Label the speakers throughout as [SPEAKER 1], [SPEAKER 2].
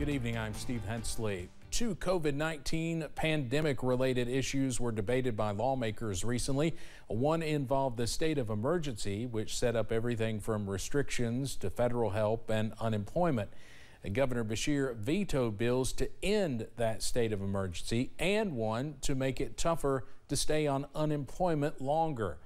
[SPEAKER 1] Good evening, I'm Steve Hensley. Two COVID-19 pandemic-related issues were debated by lawmakers recently. One involved the state of emergency, which set up everything from restrictions to federal help and unemployment. And Governor Baffert vetoed bills to end that state of emergency and one to make it tougher to stay on unemployment longer.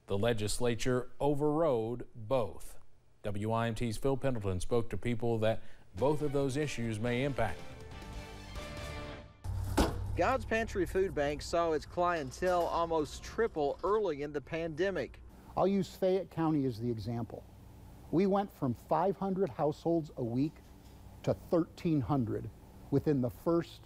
[SPEAKER 1] The legislature overrode both. WIMT's Phil Pendleton spoke to people that both of those issues may impact.
[SPEAKER 2] God's Pantry Food Bank saw its clientele almost triple early in the pandemic.
[SPEAKER 3] I'll use Fayette County as the example. We went from 500 households a week to 1,300 within the first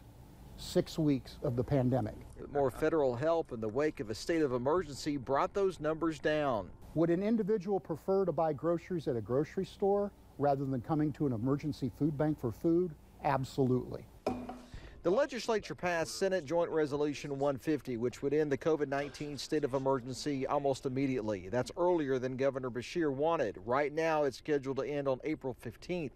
[SPEAKER 3] 6 weeks of the pandemic.
[SPEAKER 2] More federal help in the wake of a state of emergency brought those numbers down.
[SPEAKER 3] Would an individual prefer to buy groceries at a grocery store rather than coming to an emergency food bank for food? Absolutely.
[SPEAKER 2] The legislature passed Senate Joint Resolution 150, which would end the COVID-19 state of emergency almost immediately. That's earlier than Governor Baffert wanted. Right now, it's scheduled to end on April 15th.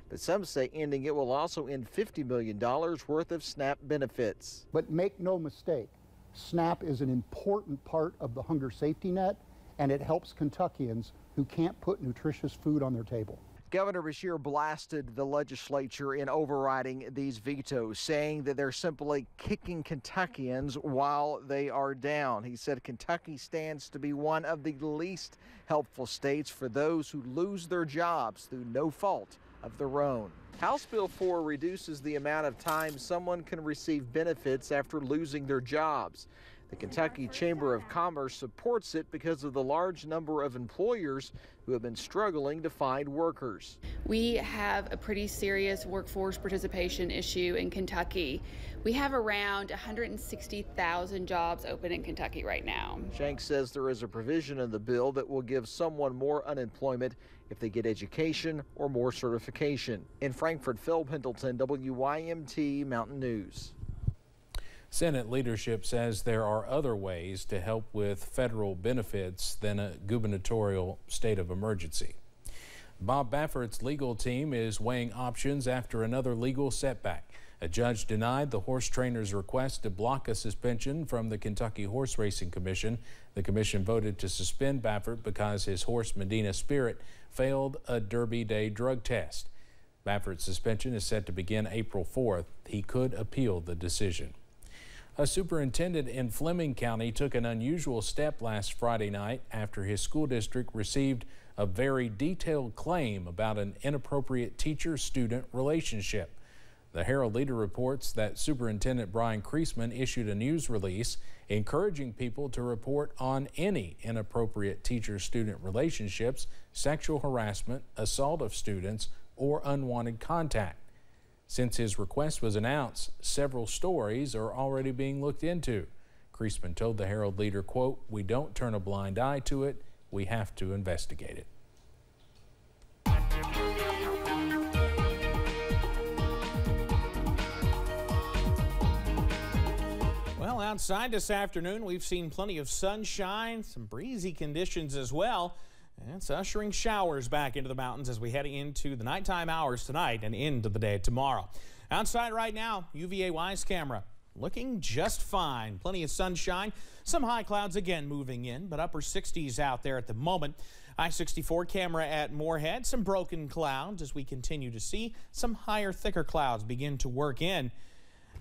[SPEAKER 2] But some say ending it will also end $50 million worth of SNAP benefits.
[SPEAKER 3] But make no mistake, SNAP is an important part of the hunger safety net, and it helps Kentuckians who can't put nutritious food on their table.
[SPEAKER 2] Governor Baffert blasted the legislature in overriding these vetoes, saying that they're simply kicking Kentuckians while they are down. He said Kentucky stands to be one of the least helpful states for those who lose their jobs through no fault of their own. House Bill 4 reduces the amount of time someone can receive benefits after losing their jobs. The Kentucky Chamber of Commerce supports it because of the large number of employers who have been struggling to find workers.
[SPEAKER 4] We have a pretty serious workforce participation issue in Kentucky. We have around 160,000 jobs open in Kentucky right now.
[SPEAKER 2] Shanks says there is a provision in the bill that will give someone more unemployment if they get education or more certification. In Frankfort, Phil Pendleton, WYMT Mountain News.
[SPEAKER 1] Senate leadership says there are other ways to help with federal benefits than a gubernatorial state of emergency. Bob Baffert's legal team is weighing options after another legal setback. A judge denied the horse trainer's request to block a suspension from the Kentucky Horse Racing Commission. The commission voted to suspend Baffert because his horse Medina Spirit failed a Derby Day drug test. Baffert's suspension is set to begin April 4th. He could appeal the decision. A superintendent in Fleming County took an unusual step last Friday night after his school district received a very detailed claim about an inappropriate teacher-student relationship. The Herald-Leader reports that Superintendent Brian Kreisman issued a news release encouraging people to report on any inappropriate teacher-student relationships, sexual harassment, assault of students, or unwanted contact. Since his request was announced, several stories are already being looked into. Kreisman told the Herald-Leader, quote, "We don't turn a blind eye to it. We have to investigate it."
[SPEAKER 5] Well, outside this afternoon, we've seen plenty of sunshine, some breezy conditions as well. And it's ushering showers back into the mountains as we head into the nighttime hours tonight and into the day tomorrow. Outside right now, UVA WISE camera looking just fine. Plenty of sunshine. Some high clouds again moving in, but upper 60s out there at the moment. I-64 camera at Moorhead. Some broken clouds as we continue to see some higher, thicker clouds begin to work in.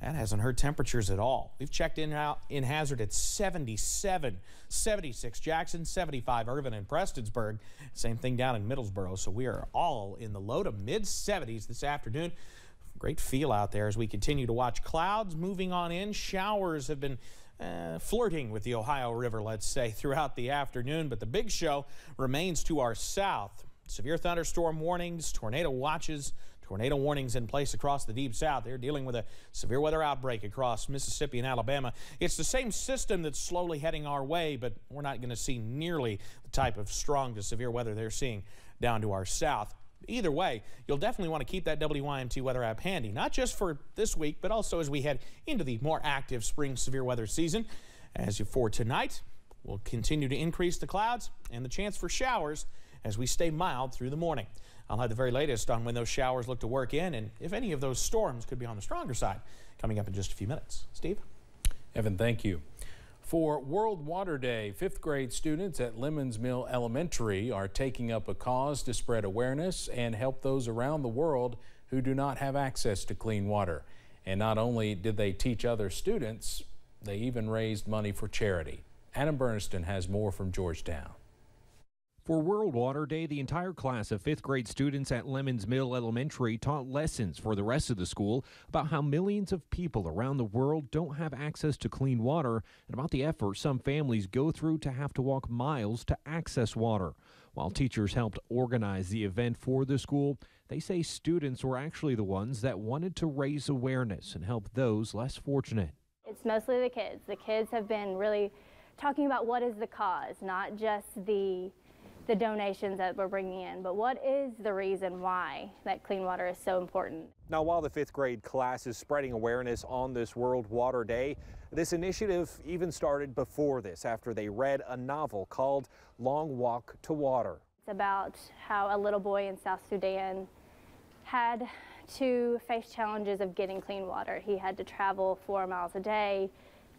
[SPEAKER 5] That hasn't hurt temperatures at all. We've checked in out in Hazard at 77, 76 Jackson, 75 Irvin and Prestonsburg. Same thing down in Middlesboro. So we are all in the low to mid 70s this afternoon. Great feel out there as we continue to watch clouds moving on in. Showers have been flirting with the Ohio River, let's say, throughout the afternoon. But the big show remains to our south. Severe thunderstorm warnings, tornado watches, tornado warnings in place across the Deep South. They're dealing with a severe weather outbreak across Mississippi and Alabama. It's the same system that's slowly heading our way, but we're not going to see nearly the type of strong to severe weather they're seeing down to our south. Either way, you'll definitely want to keep that WYMT weather app handy, not just for this week, but also as we head into the more active spring severe weather season. As for tonight, we'll continue to increase the clouds and the chance for showers as we stay mild through the morning. I'll have the very latest on when those showers look to work in and if any of those storms could be on the stronger side coming up in just a few minutes. Steve?
[SPEAKER 1] Evan, thank you. For World Water Day, 5th grade students at Lemons Mill Elementary are taking up a cause to spread awareness and help those around the world who do not have access to clean water. And not only did they teach other students, they even raised money for charity. Adam Berniston has more from Georgetown.
[SPEAKER 6] For World Water Day, the entire class of 5th grade students at Lemons Mill Elementary taught lessons for the rest of the school about how millions of people around the world don't have access to clean water and about the effort some families go through to have to walk miles to access water. While teachers helped organize the event for the school, they say students were actually the ones that wanted to raise awareness and help those less fortunate.
[SPEAKER 7] It's mostly the kids. The kids have been really talking about what is the cause, not just the donations that we're bringing in, but what is the reason why that clean water is so important.
[SPEAKER 8] Now, while the 5th grade class is spreading awareness on this World Water Day, this initiative even started before this after they read a novel called Long Walk to Water.
[SPEAKER 7] It's about how a little boy in South Sudan had to face challenges of getting clean water. He had to travel 4 miles a day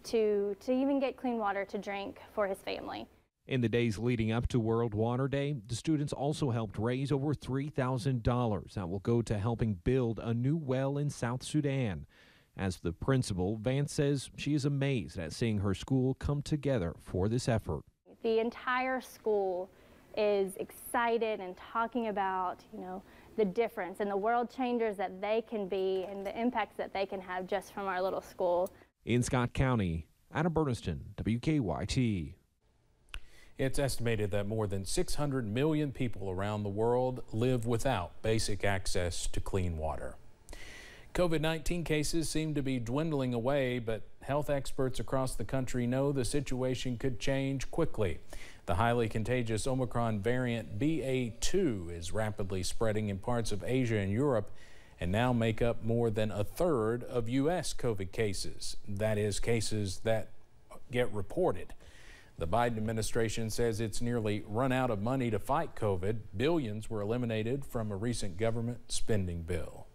[SPEAKER 7] to even get clean water to drink for his family.
[SPEAKER 6] In the days leading up to World Water Day, the students also helped raise over $3,000 that will go to helping build a new well in South Sudan. As the principal, Vance says she is amazed at seeing her school come together for this effort.
[SPEAKER 7] The entire school is excited and talking about, the difference and the world changers that they can be and the impacts that they can have just from our little school.
[SPEAKER 6] In Scott County, Adam Berniston, WKYT.
[SPEAKER 1] It's estimated that more than 600 million people around the world live without basic access to clean water. COVID-19 cases seem to be dwindling away, but health experts across the country know the situation could change quickly. The highly contagious Omicron variant BA.2 is rapidly spreading in parts of Asia and Europe and now make up more than a third of U.S. COVID cases. That is, cases that get reported. The Biden administration says it's nearly run out of money to fight COVID. Billions were eliminated from a recent government spending bill.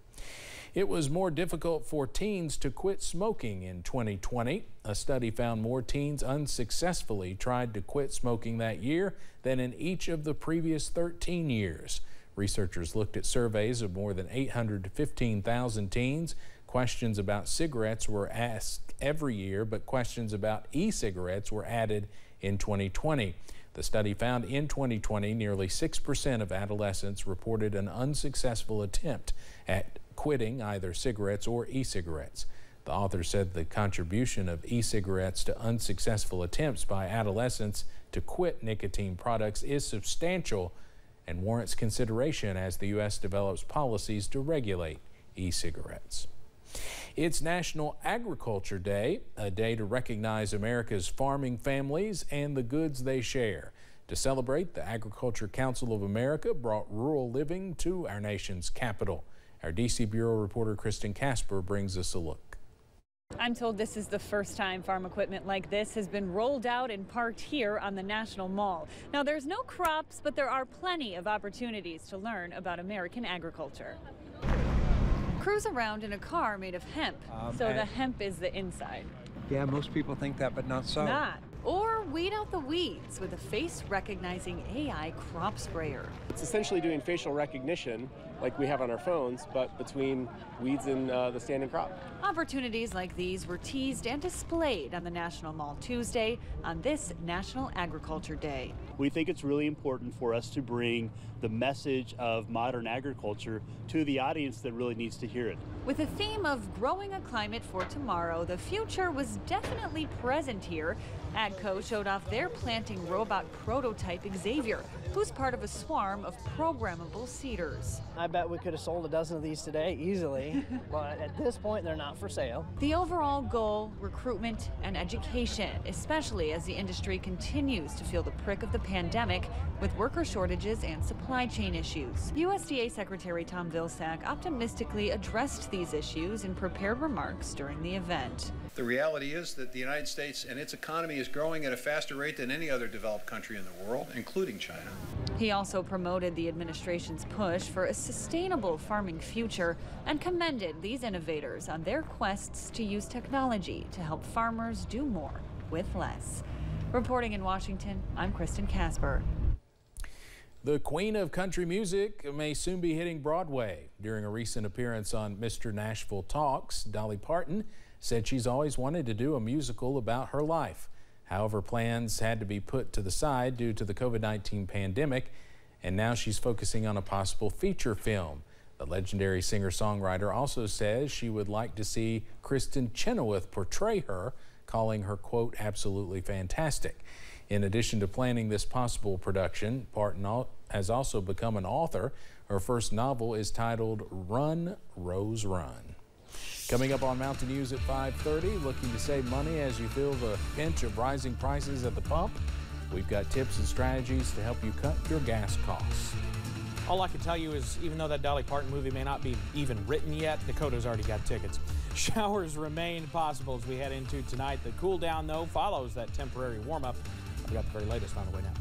[SPEAKER 1] It was more difficult for teens to quit smoking in 2020. A study found more teens unsuccessfully tried to quit smoking that year than in each of the previous 13 years. Researchers looked at surveys of more than 815,000 teens. Questions about cigarettes were asked every year, but questions about e-cigarettes were added in 2020. The study found in 2020 nearly 6% of adolescents reported an unsuccessful attempt at quitting either cigarettes or e-cigarettes. The author said the contribution of e-cigarettes to unsuccessful attempts by adolescents to quit nicotine products is substantial and warrants consideration as the U.S. develops policies to regulate e-cigarettes. It's National Agriculture Day, a day to recognize America's farming families and the goods they share. To celebrate, the Agriculture Council of America brought rural living to our nation's capital. Our D.C. Bureau reporter Kristen Casper brings us a look.
[SPEAKER 9] I'm told this is the first time farm equipment like this has been rolled out and parked here on the National Mall. Now, there's no crops, but there are plenty of opportunities to learn about American agriculture. Cruise around in a car made of hemp, so the hemp is the inside.
[SPEAKER 10] Yeah, most people think that, but not so.
[SPEAKER 9] Not. Or weed out the weeds with a face-recognizing AI crop sprayer.
[SPEAKER 11] It's essentially doing facial recognition like we have on our phones, but between weeds and the standing crop.
[SPEAKER 9] Opportunities like these were teased and displayed on the National Mall Tuesday on this National Agriculture Day.
[SPEAKER 12] We think it's really important for us to bring the message of modern agriculture to the audience that really needs to hear it.
[SPEAKER 9] With a theme of growing a climate for tomorrow, the future was definitely present here. AGCO showed off their planting robot prototype Xavier, who's part of a swarm of programmable seeders.
[SPEAKER 13] I bet we could have sold a dozen of these today easily, but at this point they're not for sale.
[SPEAKER 9] The overall goal, recruitment and education, especially as the industry continues to feel the prick of the pandemic with worker shortages and supply chain issues. USDA Secretary Tom Vilsack optimistically addressed these issues in prepared remarks during the event.
[SPEAKER 14] The reality is that the United States and its economy is growing at a faster rate than any other developed country in the world, including China.
[SPEAKER 9] He also promoted the administration's push for a sustainable farming future and commended these innovators on their quests to use technology to help farmers do more with less. Reporting in Washington, I'm Kristen Casper.
[SPEAKER 1] The queen of country music may soon be hitting Broadway. During a recent appearance on Mr. Nashville Talks, Dolly Parton said she's always wanted to do a musical about her life. However, plans had to be put to the side due to the COVID-19 pandemic, and now she's focusing on a possible feature film. The legendary singer-songwriter also says she would like to see Kristen Chenoweth portray her, calling her, quote, absolutely fantastic. In addition to planning this possible production, Parton has also become an author. Her first novel is titled Run, Rose, Run. Coming up on Mountain News at 5:30, looking to save money as you feel the pinch of rising prices at the pump. We've got tips and strategies to help you cut your gas costs.
[SPEAKER 5] All I can tell you is, even though that Dolly Parton movie may not be even written yet, Dakota's already got tickets. Showers remain possible as we head into tonight. The cool down, though, follows that temporary warm-up. We got the very latest on the way next.